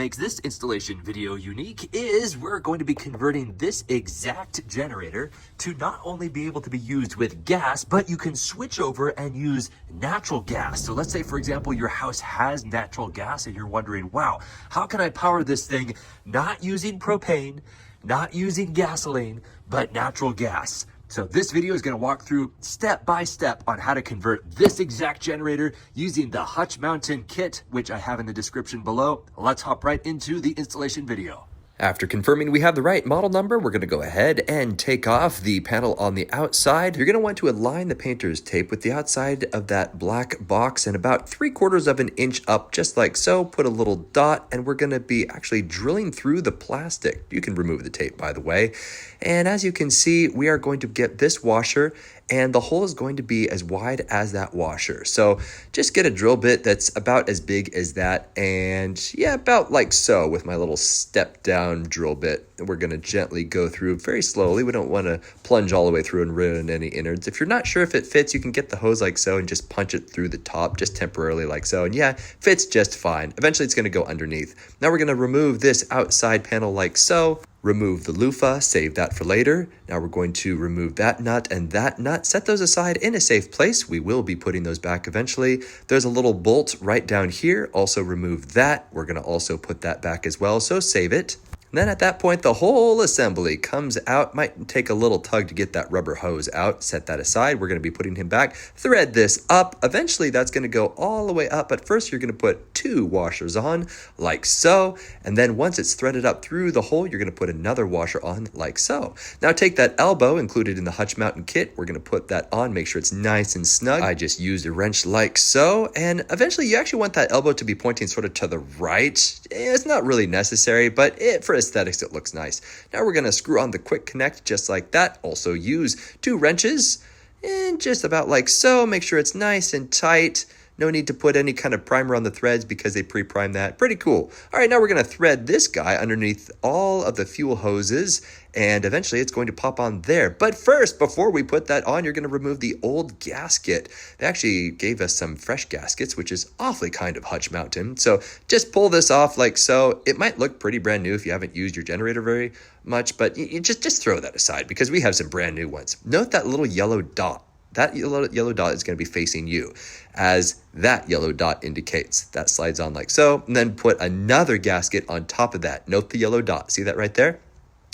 makes this installation video unique is we're going to be converting this exact generator to not only be able to be used with gas, but you can switch over and use natural gas. So let's say, for example, your house has natural gas and you're wondering, wow, how can I power this thing not using propane, not using gasoline, but natural gas? So this video is going to walk through step by step on how to convert this exact generator using the Hutch mountain kit, which I have in the description below. Let's hop right into the installation video. After confirming we have the right model number, we're going to go ahead and take off the panel on the outside. You're going to want to align the painter's tape with the outside of that black box and about 3/4 of an inch up, just like so. Put a little dot, and we're going to be actually drilling through the plastic. You can remove the tape, by the way. And as you can see, we are going to get this washer, and the hole is going to be as wide as that washer. So just get a drill bit that's about as big as that, and yeah, about like so with my little step down drill bit. We're going to gently go through very slowly. We don't want to plunge all the way through and ruin any innards. If you're not sure if it fits, you can get the hose like so and just punch it through the top just temporarily like so, and yeah, fits just fine. Eventually it's going to go underneath. Now we're going to remove this outside panel like so. Remove the loofah, save that for later. Now we're going to remove that nut and that nut, set those aside in a safe place. We will be putting those back eventually. There's a little bolt right down here. Also remove that. We're going to also put that back as well, so save it. And then at that point, the whole assembly comes out. Might take a little tug to get that rubber hose out. Set that aside. We're going to be putting him back. Thread this up. Eventually, that's going to go all the way up. But first, you're going to put 2 washers on, like so. And then once it's threaded up through the hole, you're going to put another washer on, like so. Now take that elbow included in the Hutch mountain kit. We're going to put that on. Make sure it's nice and snug. I just used a wrench like so. And eventually, you actually want that elbow to be pointing sort of to the right. It's not really necessary, but for aesthetics, it looks nice. Now we're going to screw on the quick connect just like that. Also use 2 wrenches and just about like so. Make sure it's nice and tight. No need to put any kind of primer on the threads because they pre-prime that. Pretty cool. All right, now we're going to thread this guy underneath all of the fuel hoses, and eventually it's going to pop on there. But first, before we put that on, you're going to remove the old gasket. They actually gave us some fresh gaskets, which is awfully kind of Hutch Mountain. So just pull this off like so. It might look pretty brand new if you haven't used your generator very much, but you just throw that aside because we have some brand new ones. Note that little yellow dot. That yellow dot is going to be facing you, as that yellow dot indicates. That slides on like so, and then put another gasket on top of that. Note the yellow dot. See that right there?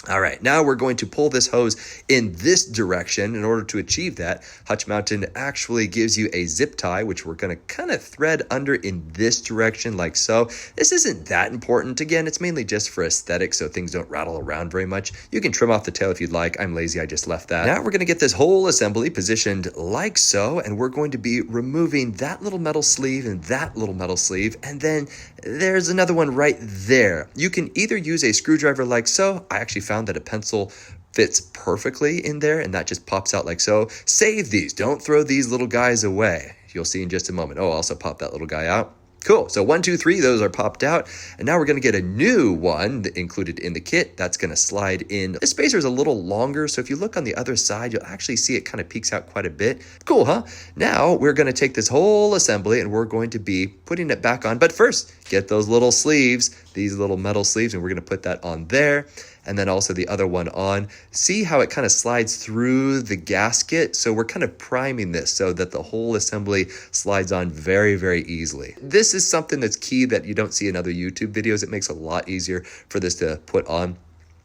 All right, now we're going to pull this hose in this direction. In order to achieve that, Hutch Mountain actually gives you a zip tie, which we're going to kind of thread under in this direction like so. This isn't that important. Again, it's mainly just for aesthetics, so things don't rattle around very much. You can trim off the tail if you'd like. I'm lazy, I just left that. Now we're going to get this whole assembly positioned like so, and we're going to be removing that little metal sleeve and that little metal sleeve, and then there's another one right there. You can either use a screwdriver like so. I actually found that a pencil fits perfectly in there, and that just pops out like so. Save these. Don't throw these little guys away. You'll see in just a moment. Oh, I'll also pop that little guy out. Cool. So 1, 2, 3, those are popped out. And now we're going to get a new one included in the kit. That's going to slide in. This spacer is a little longer, so if you look on the other side, you'll actually see it kind of peeks out quite a bit. Cool, huh? Now we're going to take this whole assembly and we're going to be putting it back on. But first, get those little sleeves, these little metal sleeves, and we're going to put that on there. And then also the other one on. See how it kind of slides through the gasket? So we're kind of priming this so that the whole assembly slides on very, very easily. This is something that's key that you don't see in other YouTube videos. It makes it a lot easier for this to put on.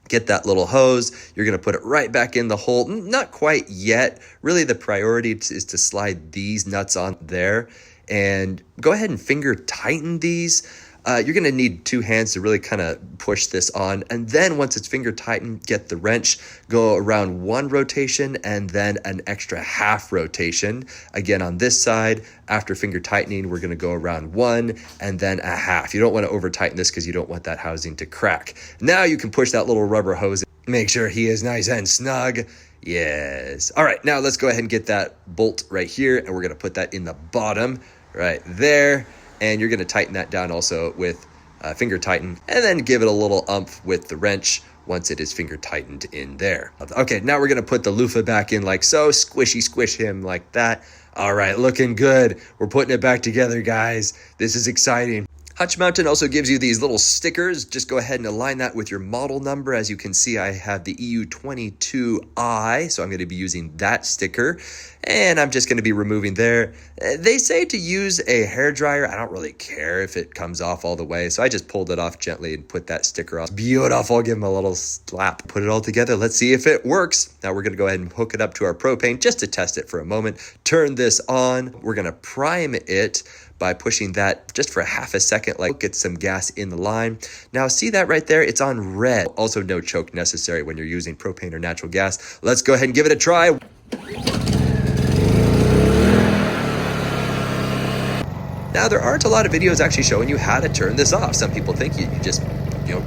Get that little hose. You're going to put it right back in the hole. Not quite yet. Really, the priority is to slide these nuts on there. And go ahead and finger tighten these. You're going to need 2 hands to really kind of push this on. And then once it's finger tightened, get the wrench, go around 1 rotation and then an extra half rotation. Again, on this side, after finger tightening, we're going to go around 1 and then a half. You don't want to over tighten this because you don't want that housing to crack. Now you can push that little rubber hose. Make sure he is nice and snug. Yes. All right, now let's go ahead and get that bolt right here, and we're going to put that in the bottom right there. And you're going to tighten that down also with finger tighten, and then give it a little umph with the wrench once it is finger tightened in there. Okay, now we're going to put the loofah back in like so. Squishy squish him like that. All right, looking good. We're putting it back together, guys. This is exciting. Hutch Mountain also gives you these little stickers. Just go ahead and align that with your model number. As you can see, I have the EU22I, so I'm going to be using that sticker. And I'm just going to be removing there. They say to use a hairdryer. I don't really care if it comes off all the way, so I just pulled it off gently and put that sticker off. Beautiful. Give them a little slap. Put it all together. Let's see if it works. Now we're going to go ahead and hook it up to our propane just to test it for a moment. Turn this on. We're going to prime it by pushing that just for half a second, like get some gas in the line. Now see that right there? It's on red. Also no choke necessary when you're using propane or natural gas. Let's go ahead and give it a try. Now there aren't a lot of videos actually showing you how to turn this off. Some people think you just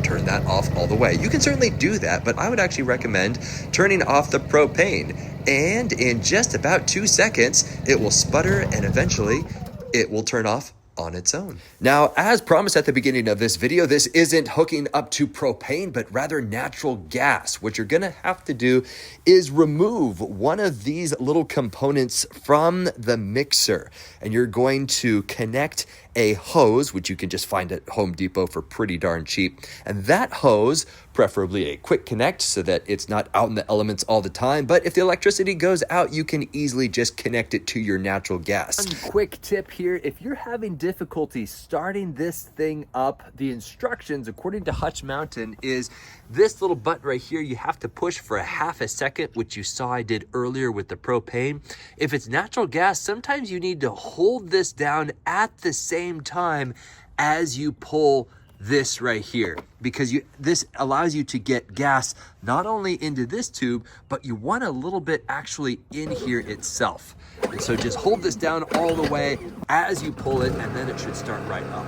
turn that off all the way. You can certainly do that, but I would actually recommend turning off the propane. And in just about 2 seconds, it will sputter and eventually it will turn off on its own. Now, as promised at the beginning of this video, this isn't hooking up to propane, but rather natural gas. What you're gonna have to do is remove one of these little components from the mixer, and you're going to connect a hose, which you can just find at Home Depot for pretty darn cheap. And that hose, preferably a quick connect so that it's not out in the elements all the time. But if the electricity goes out, you can easily just connect it to your natural gas. One quick tip here, if you're having difficulty starting this thing up, the instructions, according to Hutch Mountain, is this little button right here. You have to push for a half a second, which you saw I did earlier with the propane. If it's natural gas, sometimes you need to hold this down at the same time as you pull this right here, because this allows you to get gas not only into this tube, but you want a little bit actually in here itself. And so just hold this down all the way as you pull it, and then it should start right up.